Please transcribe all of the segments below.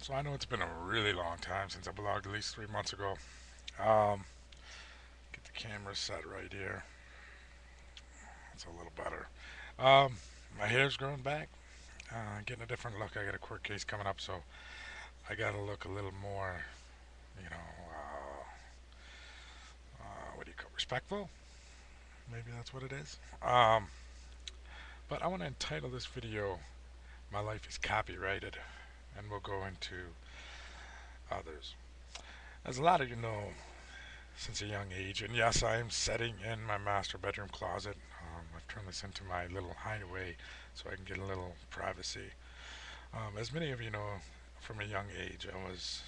So I know it's been a really long time since I blogged, at least 3 months ago. Um, get the camera set right here. That's a little better. Um, my hair's growing back. Getting a different look. I got a court case coming up, so I got to look a little more, you know, what do you call respectful? Maybe that's what it is. But I want to entitle this video "My Life is Copyrighted," and we'll go into others. As a lot of you know, since a young age. And yes, I am sitting in my master bedroom closet. I've turned this into my little hideaway so I can get a little privacy. As many of you know, from a young age, I was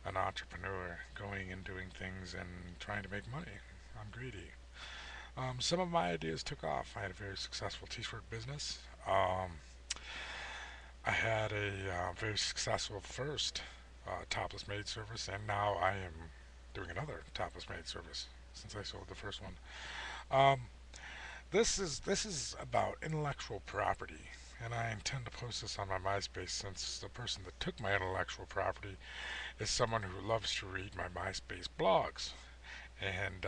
an entrepreneur, going and doing things and trying to make money. I'm greedy. Some of my ideas took off. I had a very successful t-shirt business. I had a very successful first topless maid service, and now I am doing another topless maid service since I sold the first one. Um, this is about intellectual property, and I intend to post this on my MySpace since the person that took my intellectual property is someone who loves to read my MySpace blogs, and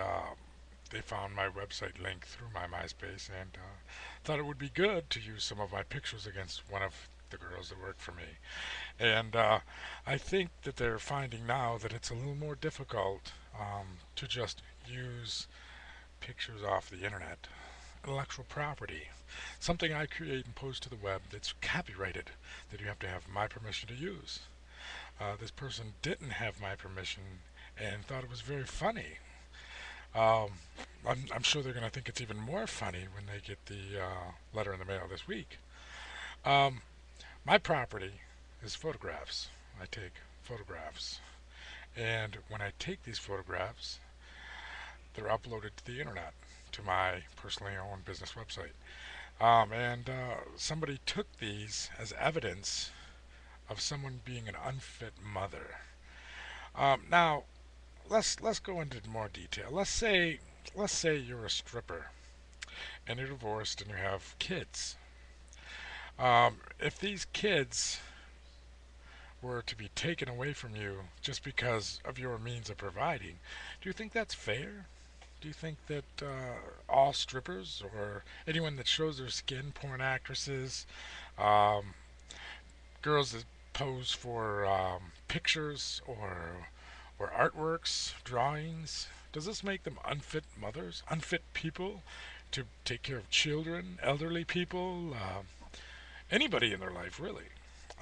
they found my website link through my MySpace and thought it would be good to use some of my pictures against one of the girls that work for me. And I think that they're finding now that it's a little more difficult to just use pictures off the internet. Intellectual property, something I create and post to the web that's copyrighted, that you have to have my permission to use. This person didn't have my permission and thought it was very funny. Um, I'm sure they're going to think it's even more funny when they get the letter in the mail this week. Um, my property is photographs. I take photographs. And when I take these photographs, they're uploaded to the internet, to my personally owned business website. And somebody took these as evidence of someone being an unfit mother. Now, let's go into more detail. Let's say you're a stripper and you're divorced and you have kids. If these kids were to be taken away from you just because of your means of providing, do you think that's fair? Do you think that all strippers or anyone that shows their skin, porn actresses, um, girls that pose for pictures or artworks, drawings, does this make them unfit mothers, unfit people to take care of children, elderly people, anybody in their life really?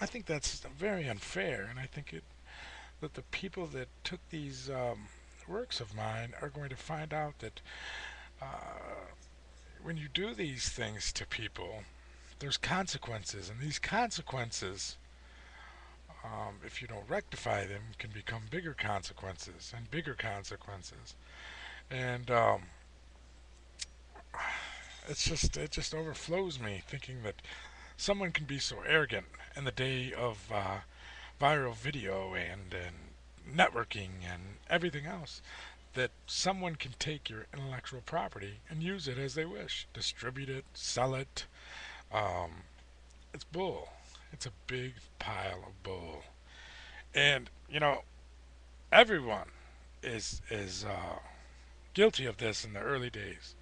I think that's very unfair, and I think that the people that took these works of mine are going to find out that when you do these things to people, there's consequences, and these consequences, if you don't rectify them, can become bigger consequences and bigger consequences. And it just overflows me thinking that someone can be so arrogant in the day of viral video and networking and everything else that someone can take your intellectual property and use it as they wish, distribute it, sell it. Um, it's bull. It's a big pile of bull. And everyone is guilty of this in the early days.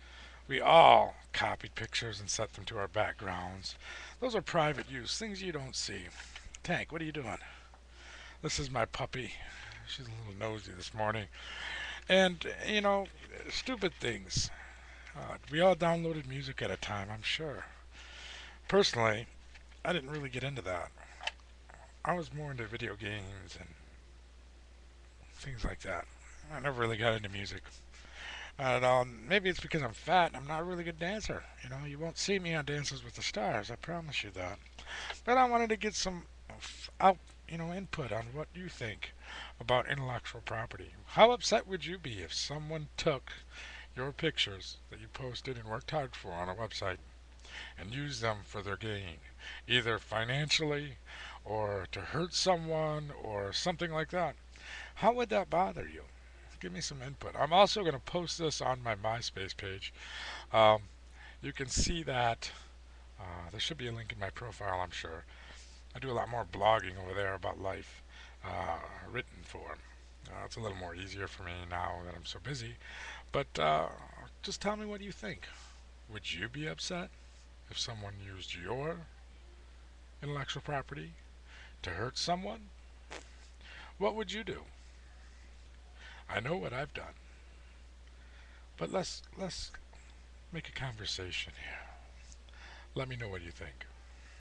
We all copied pictures and set them to our backgrounds. Those are private use, things you don't see. Tank, what are you doing? This is my puppy. She's a little nosy this morning. And, stupid things. We all downloaded music at a time, I'm sure. Personally, I didn't really get into that. I was more into video games and things like that. I never really got into music. And maybe it's because I'm fat and I'm not a really good dancer. You won't see me on Dances with the Stars, I promise you that. But I wanted to get some out, input on what you think about intellectual property. How upset would you be if someone took your pictures that you posted and worked hard for on a website and used them for their gain, either financially or to hurt someone or something like that? How would that bother you? Give me some input. I'm also going to post this on my MySpace page. Um, you can see that. There should be a link in my profile, I'm sure. I do a lot more blogging over there about life. written form. It's a little more easier for me now that I'm so busy. But just tell me what you think. Would you be upset if someone used your intellectual property to hurt someone? What would you do? I know what I've done, but let's make a conversation here. Let me know what you think.